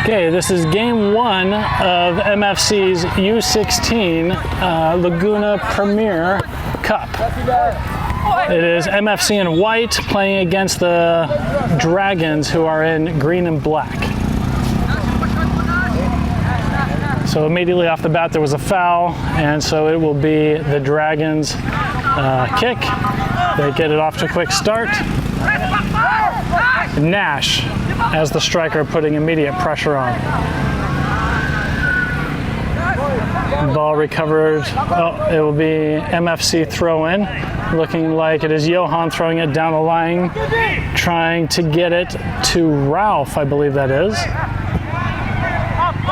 Okay, this is game one of MFC's U16 Laguna Premier Cup. It is MFC in white playing against the Dragons, who are in green and black. So immediately off the bat there was a foul, and so it will be the Dragons' kick. They get it off to a quick start. Nash as the striker, putting immediate pressure on. Ball recovered. Oh, it will be MFC throw in. Looking like it is Johan throwing it down the line, trying to get it to Ralph, I believe that is.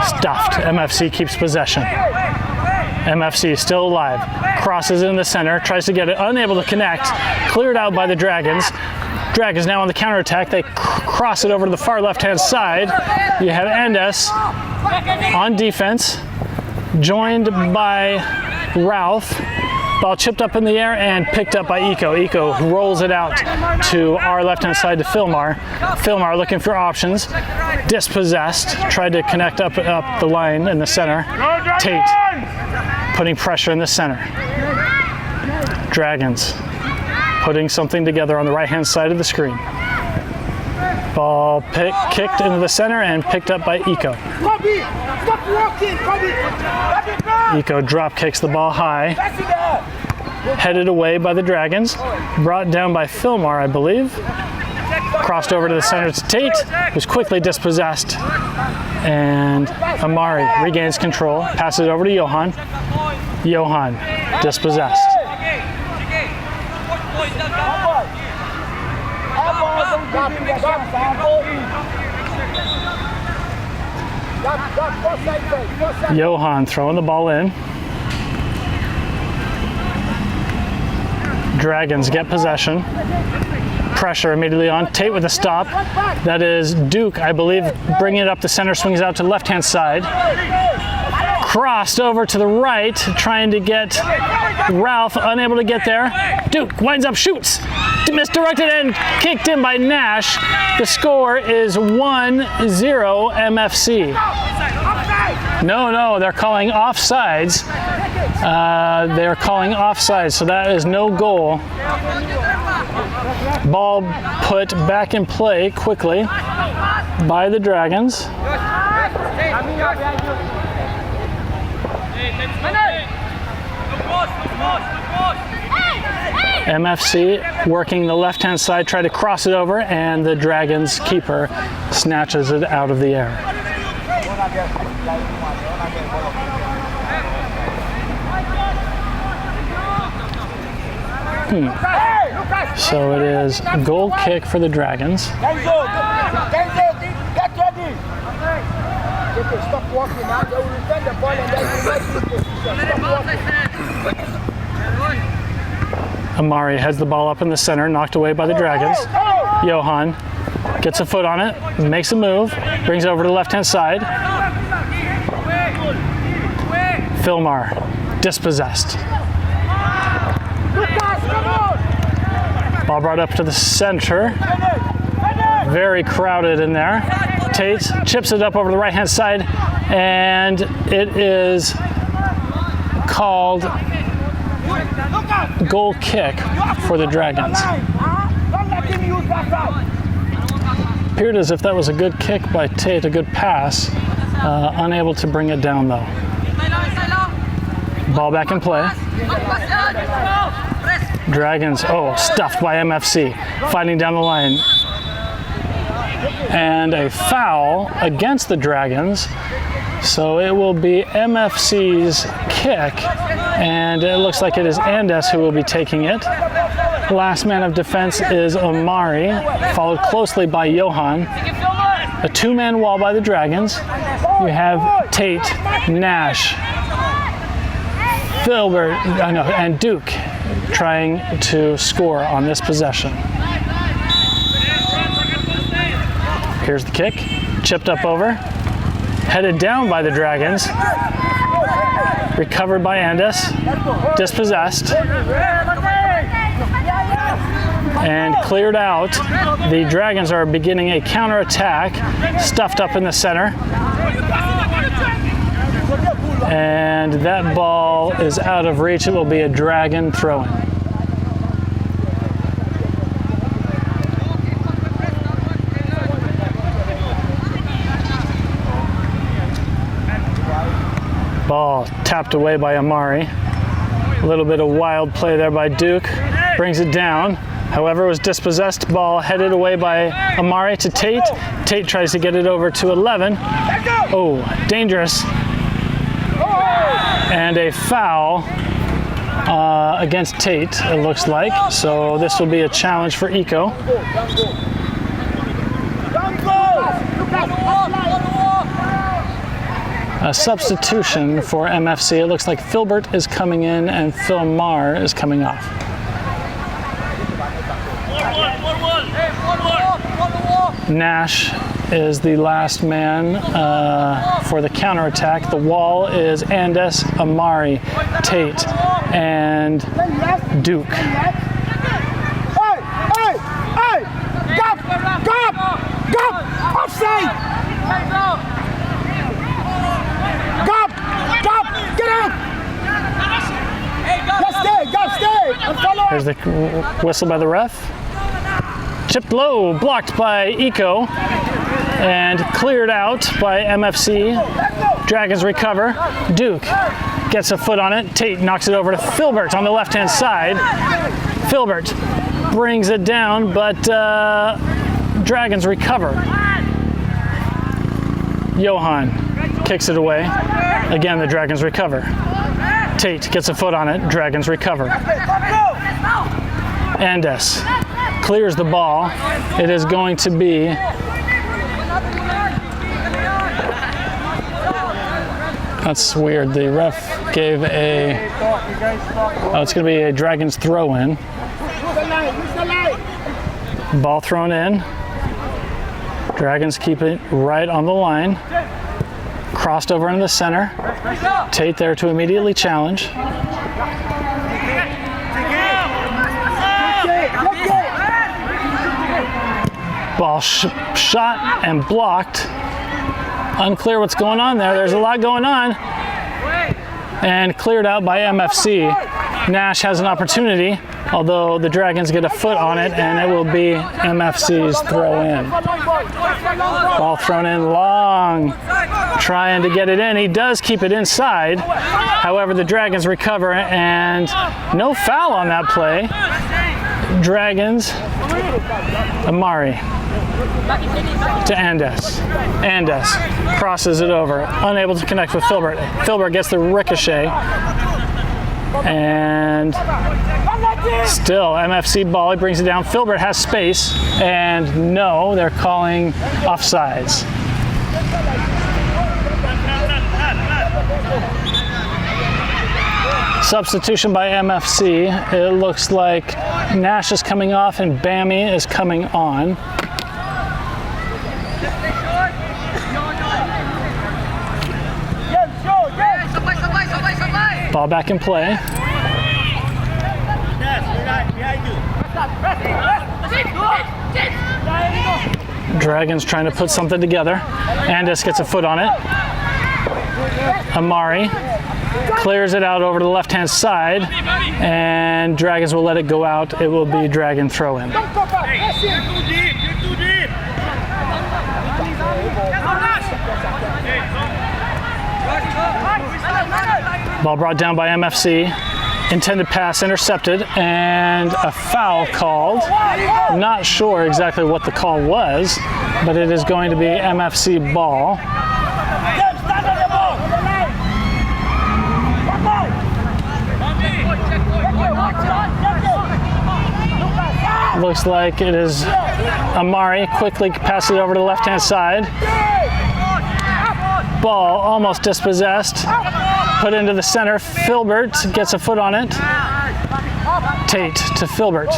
Stuffed. MFC keeps possession. MFC still alive. Crosses in the center, tries to get it, unable to connect. Cleared out by the Dragons. Dragons now on the counterattack. They cross it over to the far left-hand side. You have Andes on defense, joined by Ralph. Ball chipped up in the air and picked up by Eco. Eco rolls it out to our left-hand side to Filmar. Filmar looking for options. Dispossessed. Tried to connect up the line in the center. Tate putting pressure in the center. Dragons putting something together on the right-hand side of the screen. Ball kicked into the center and picked up by Eco. Eco drop kicks the ball high. Headed away by the Dragons. Brought down by Filmar, I believe. Crossed over to the center to Tate, who's quickly dispossessed. And Amari regains control, passes it over to Johan. Johan dispossessed. Johan throwing the ball in. Dragons get possession. Pressure immediately on. Tate with a stop. That is Duke, I believe, bringing it up the center, swings out to the left-hand side. Crossed over to the right, trying to get Ralph, unable to get there. Duke winds up, shoots. Misdirected and kicked in by Nash. The score is 1-0 MFC. No, they're calling offsides. They're calling offsides, so that is no goal. Ball put back in play quickly by the Dragons. MFC working the left-hand side, try to cross it over, and the Dragons keeper snatches it out of the air. So it is a goal kick for the Dragons. Amari heads the ball up in the center, knocked away by the Dragons. Johan gets a foot on it, makes a move, brings it over to the left-hand side. Filmar dispossessed. Ball brought up to the center. Very crowded in there. Tate chips it up over the right-hand side, and it is called goal kick for the Dragons. Appeared as if that was a good kick by Tate, a good pass. Unable to bring it down though. Ball back in play. Dragons, stuffed by MFC, fighting down the line. And a foul against the Dragons. So it will be MFC's kick, and it looks like it is Andes who will be taking it. Last man of defense is Omari, followed closely by Johan. A two-man wall by the Dragons. You have Tate, Nash, Filbert, and Duke trying to score on this possession. Here's the kick, chipped up over, headed down by the Dragons, recovered by Andes, dispossessed. and cleared out. The Dragons are beginning a counterattack, stuffed up in the center. And that ball is out of reach. It will be a Dragon throw-in. Ball tapped away by Amari. A little bit of wild play there by Duke. Brings it down. However, it was dispossessed. Ball headed away by Amari to Tate. Tate tries to get it over to 11. Oh, dangerous. And a foul against Tate, it looks like. So this will be a challenge for Eco. A substitution for MFC. It looks like Filbert is coming in and Phil Marr is coming off. Nash is the last man for the counterattack. The wall is Andes, Amari, Tate, and Duke. There's the whistle by the ref. Chipped low, blocked by Eco, and cleared out by MFC. Dragons recover. Duke gets a foot on it. Tate knocks it over to Filbert on the left-hand side. Filbert brings it down, but Dragons recover. Johan kicks it away. Again, the Dragons recover. Tate gets a foot on it. Dragons recover. Andes clears the ball. It is going to be that's weird. The ref gave a it's going to be a Dragons throw-in. Ball thrown in. Dragons keep it right on the line. Crossed over into the center. Tate there to immediately challenge. Ball shot and blocked. Unclear what's going on there. There's a lot going on. And cleared out by MFC. Nash has an opportunity, although the Dragons get a foot on it, and it will be MFC's throw-in. Ball thrown in long, trying to get it in. He does keep it inside. However, the Dragons recover, and no foul on that play. Dragons, Amari to Andes. Andes crosses it over, unable to connect with Filbert. Filbert gets the ricochet, and still MFC ball. He brings it down. Filbert has space, and no, they're calling offsides. Substitution by MFC. It looks like Nash is coming off and Bammy is coming on. Ball back in play. Dragons trying to put something together. Andes gets a foot on it. Amari clears it out over to the left-hand side, and Dragons will let it go out. It will be Dragon throw-in. Ball brought down by MFC. Intended pass intercepted, and a foul called. Not sure exactly what the call was, but it is going to be MFC ball. Looks like it is Amari. Quickly passes it over to the left-hand side. Ball almost dispossessed. Put into the center. Filbert gets a foot on it. Tate to Filbert.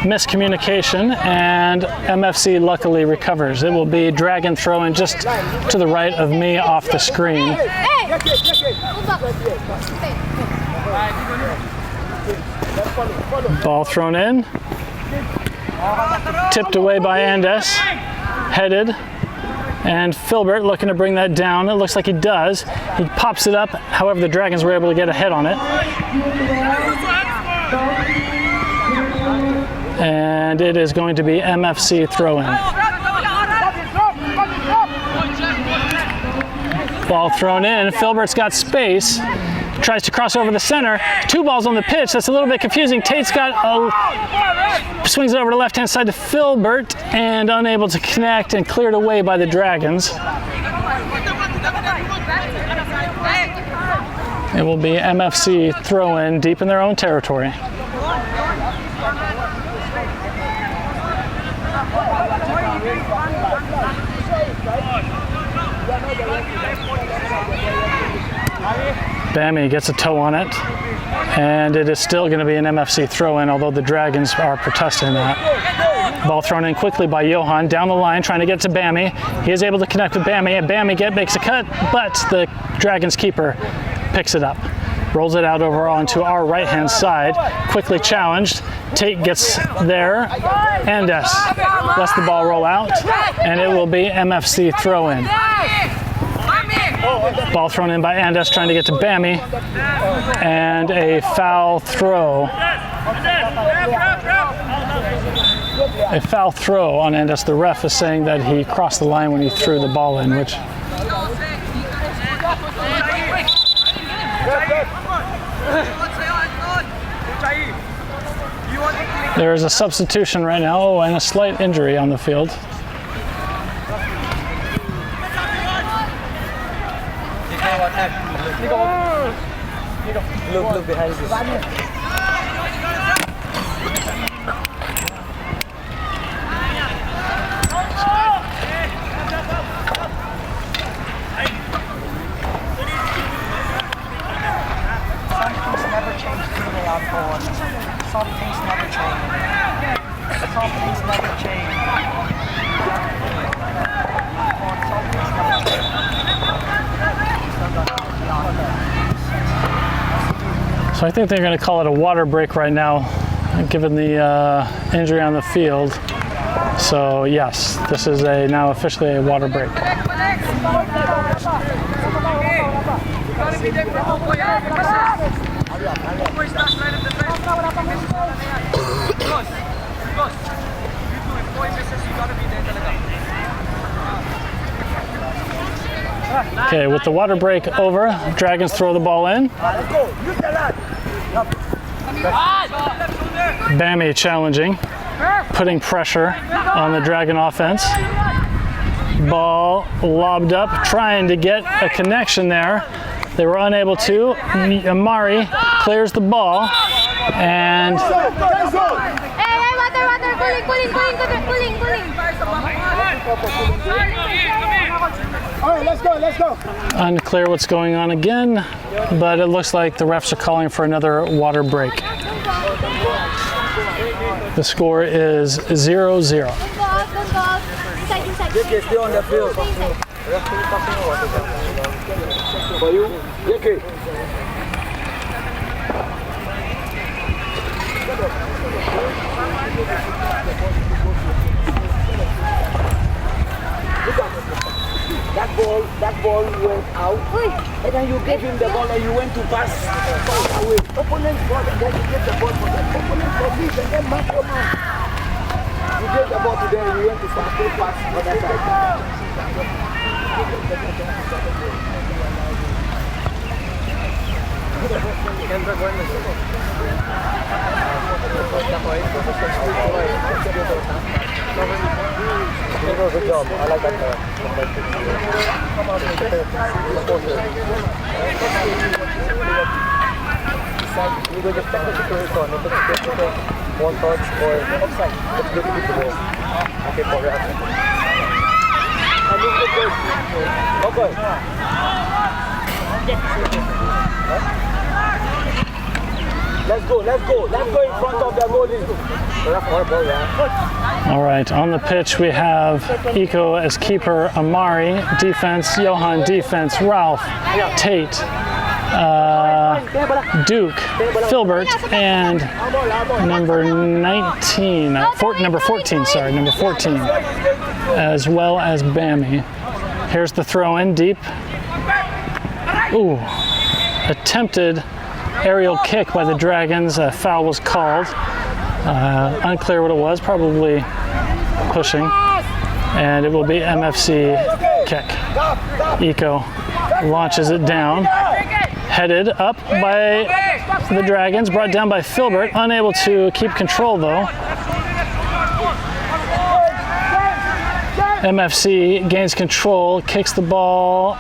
Miscommunication, and MFC luckily recovers. It will be Dragon throw-in just to the right of me off the screen. Ball thrown in. Tipped away by Andes. Headed. And Filbert looking to bring that down. It looks like he does. He pops it up. However, the Dragons were able to get a head on it. And it is going to be MFC throw-in. Ball thrown in. Filbert's got space. Tries to cross over the center. 2 balls on the pitch. That's a little bit confusing. Tate's got swings it over to the left-hand side to Filbert and unable to connect and cleared away by the Dragons. It will be MFC throw-in deep in their own territory. Bammy gets a toe on it, and it is still going to be an MFC throw-in, although the Dragons are protesting that. Ball thrown in quickly by Johan, down the line, trying to get to Bammy. He is able to connect with Bammy, and Bammy makes a cut, but the Dragons keeper picks it up. Rolls it out over onto our right-hand side, quickly challenged. Tate gets there, Andes lets the ball roll out, and it will be MFC throw-in. Ball thrown in by Andes, trying to get to Bammy, and a foul throw. A foul throw on Andes. The ref is saying that he crossed the line when he threw the ball in, which... There is a substitution right now, and a slight injury on the field. Look behind you. Something's never changed in the outboard. Something's never changed. Something's never changed. So I think they're going to call it a water break right now, given the injury on the field. So yes, this is now officially a water break. Okay, with the water break over, Dragons throw the ball in. Bammy challenging, putting pressure on the Dragon offense. Ball lobbed up, trying to get a connection there. They were unable to. Amari clears the ball, and Let's go. Unclear what's going on again, but it looks like the refs are calling for another water break. The score is 0-0. Stay on the field. For you, That ball went out, and then you gave him the ball and you went to pass away. Opponent's ball, and then you get the ball from the opponent's ball, and then mark your man. You gave the ball to them and you went to pass on that side. Good job. I like that. You go just one touch or offside. Let's get it to go. Okay, for reaction. Okay. Let's go in front of the goalie. all right, on the pitch we have Eco as keeper, Amari, defense, Johan, defense, Ralph, Tate, Duke, Filbert, and number 14, as well as Bammy. Here's the throw in deep. Ooh, attempted aerial kick by the Dragons. A foul was called. Unclear what it was, probably pushing. And it will be MFC kick. Eco launches it down. Headed up by the Dragons, brought down by Filbert. Unable to keep control though. MFC gains control, kicks the ball,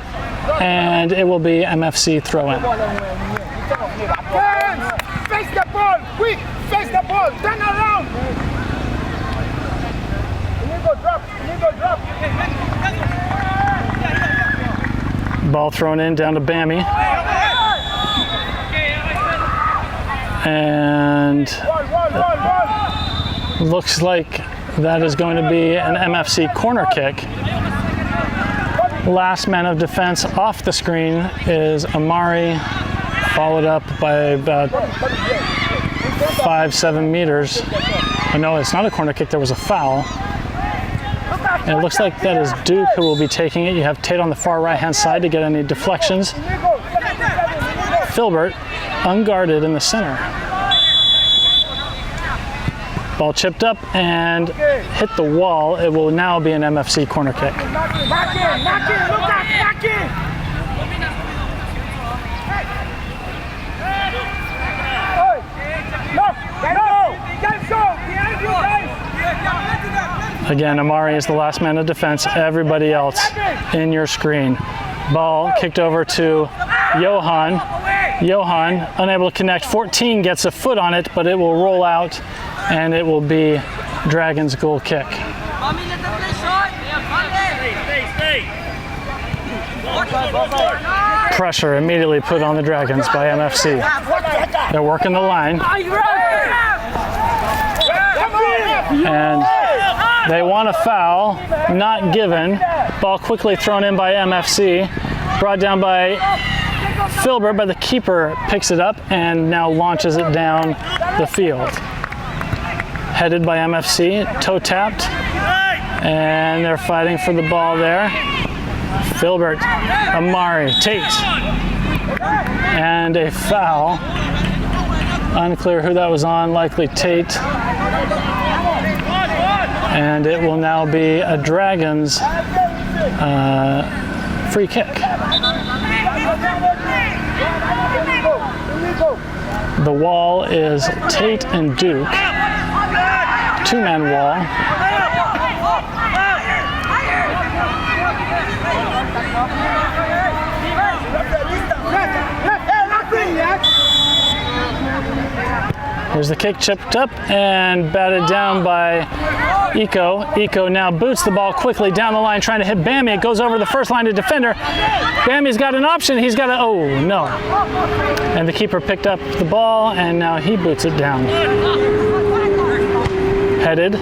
and it will be MFC throw in. Face the ball, quick! Face the ball, turn around! You need to drop. Ball thrown in down to Bammy. And looks like that is going to be an MFC corner kick. Last man of defense off the screen is Amari, followed up by about 5-7 meters. Oh, no, it's not a corner kick, there was a foul. And it looks like that is Duke who will be taking it. You have Tate on the far right-hand side to get any deflections. Filbert, unguarded in the center. Ball chipped up and hit the wall. It will now be an MFC corner kick. Again, Amari is the last man of defense. Everybody else in your screen. Ball kicked over to Johan. Johan, unable to connect. 14 gets a foot on it, but it will roll out, and it will be Dragons' goal kick. Pressure immediately put on the Dragons by MFC. They're working the line. And they want a foul, not given. Ball quickly thrown in by MFC, brought down by Filbert, but the keeper picks it up and now launches it down the field. Headed by MFC, toe tapped, and they're fighting for the ball there. Filbert, Amari, Tate, and a foul. Unclear who that was on, likely Tate. And it will now be a Dragons free kick. The wall is Tate and Duke. Two-man wall. Here's the kick chipped up and batted down by Eco. Eco now boots the ball quickly down the line, trying to hit Bammy. It goes over the first line to defender. Bammy's got an option. He's got to, oh no. And the keeper picked up the ball and now he boots it down. Headed.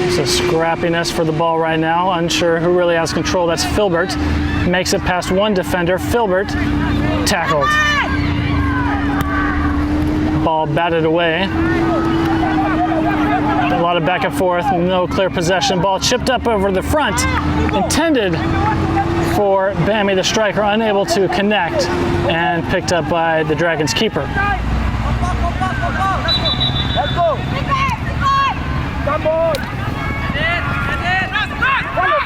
It's a scrappiness for the ball right now. Unsure who really has control. That's Filbert. Makes it past one defender. Filbert tackled. Ball batted away. A lot of back and forth, no clear possession. Ball chipped up over the front, intended for Bammy, the striker, unable to connect, and picked up by the Dragons keeper. Let's go. Come on.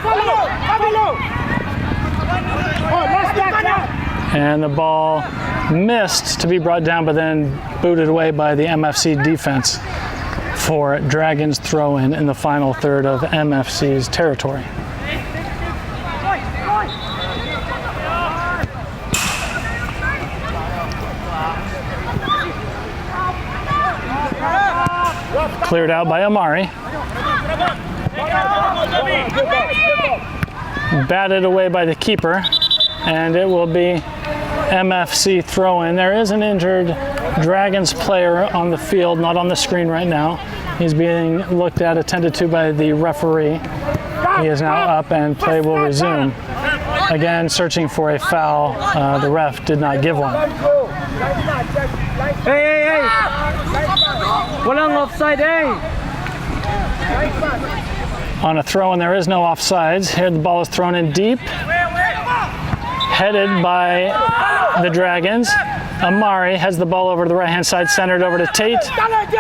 Follow. And the ball missed to be brought down, but then booted away by the MFC defense for Dragons throw-in in the final third of MFC's territory. Cleared out by Amari. Batted away by the keeper, and it will be MFC throw-in. There is an injured Dragons player on the field, not on the screen right now. He's being looked at, attended to by the referee. He is now up and play will resume. Again, searching for a foul. The ref did not give one. Hey! Walang offside, hey! On a throw, and there is no offsides. Here the ball is thrown in deep. Headed by the Dragons. Amari has the ball over to the right-hand side, centered over to Tate.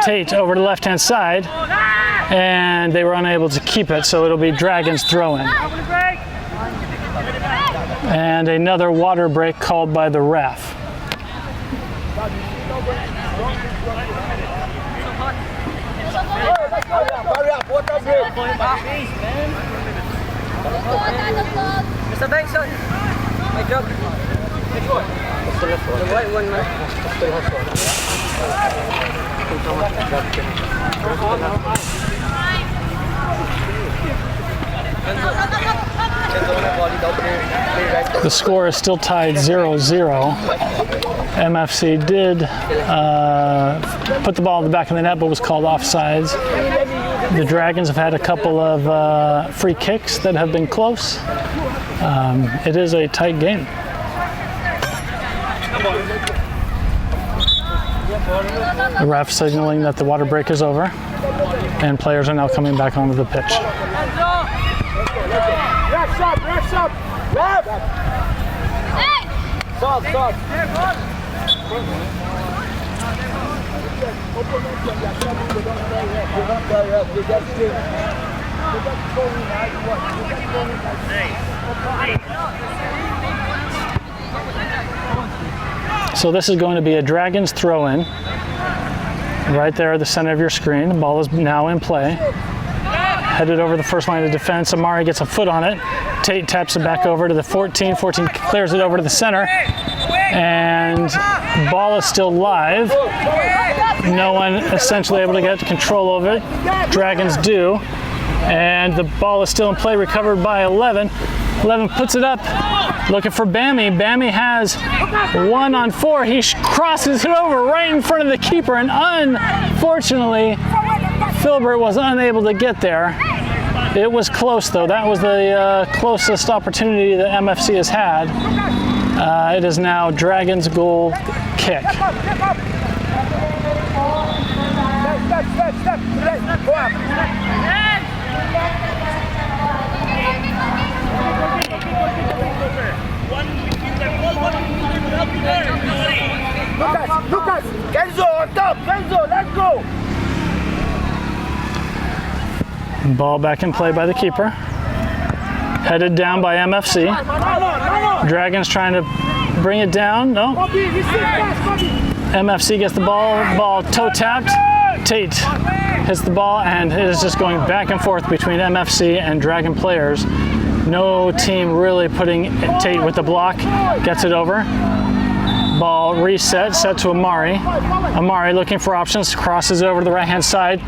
Tate over to the left-hand side. And they were unable to keep it, so it'll be Dragons throw-in. And another water break called by the ref. Mr. Benson, my job. The white one, man. The score is still tied 0-0. MFC did put the ball in the back of the net, but was called offsides. The Dragons have had a couple of free kicks that have been close. It is a tight game. The ref signaling that the water break is over, and players are now coming back onto the pitch. So this is going to be a Dragons throw-in. Right there at the center of your screen. The ball is now in play. Headed over the first line of defense. Amari gets a foot on it. Tate taps it back over to the 14. 14 clears it over to the center. And the ball is still live. No one essentially able to get control of it. Dragons do. And the ball is still in play, recovered by 11. 11 puts it up, looking for Bammy. Bammy has 1-on-4. He crosses it over right in front of the keeper, and unfortunately, Filbert was unable to get there. It was close, though. That was the closest opportunity that MFC has had. It is now Dragons' goal kick. Lucas, Kenzo on top, Kenzo, let's go. Ball back in play by the keeper. Headed down by MFC. Dragons trying to bring it down. No. MFC gets the ball toe tapped. Tate hits the ball, and it is just going back and forth between MFC and Dragon players. No team really putting Tate with the block. Gets it over. Ball reset, set to Amari. Amari looking for options, crosses over to the right-hand side.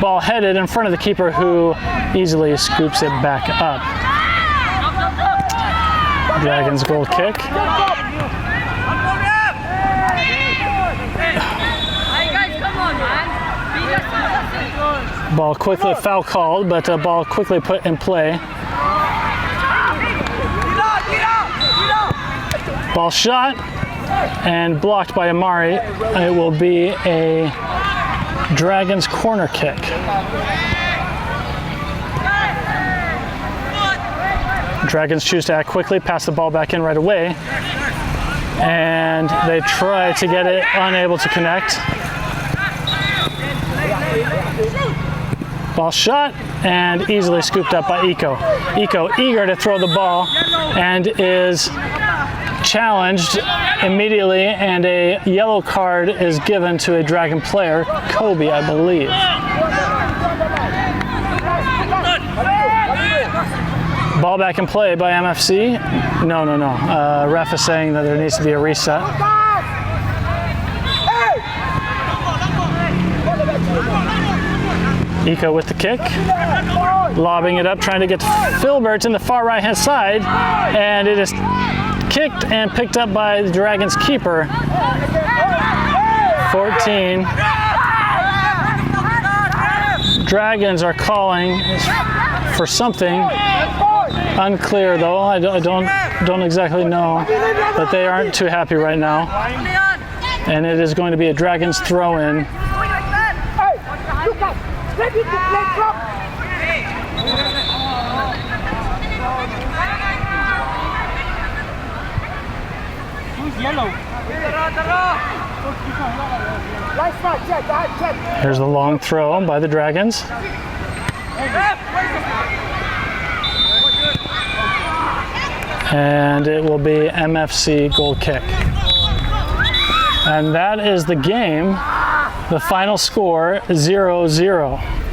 Ball headed in front of the keeper, who easily scoops it back up. Dragons goal kick. Ball quickly, foul called, but ball quickly put in play. Ball shot and blocked by Amari. It will be a Dragons corner kick. Dragons choose to act quickly, pass the ball back in right away, and they try to get it, unable to connect. Ball shot and easily scooped up by Eco. Eco eager to throw the ball and is challenged immediately, and a yellow card is given to a Dragon player, Kobe, I believe. Ball back in play by MFC. No. Ref is saying that there needs to be a reset. Eco with the kick, lobbing it up, trying to get to Filbert in the far right-hand side, and it is kicked and picked up by the Dragons keeper. 14. Dragons are calling for something. Unclear though. I don't exactly know, but they aren't too happy right now. And it is going to be a Dragons throw-in. Ready to play drop. Who's yellow? Here's the long throw by the Dragons. And it will be MFC goal kick. And that is the game. The final score, 0-0.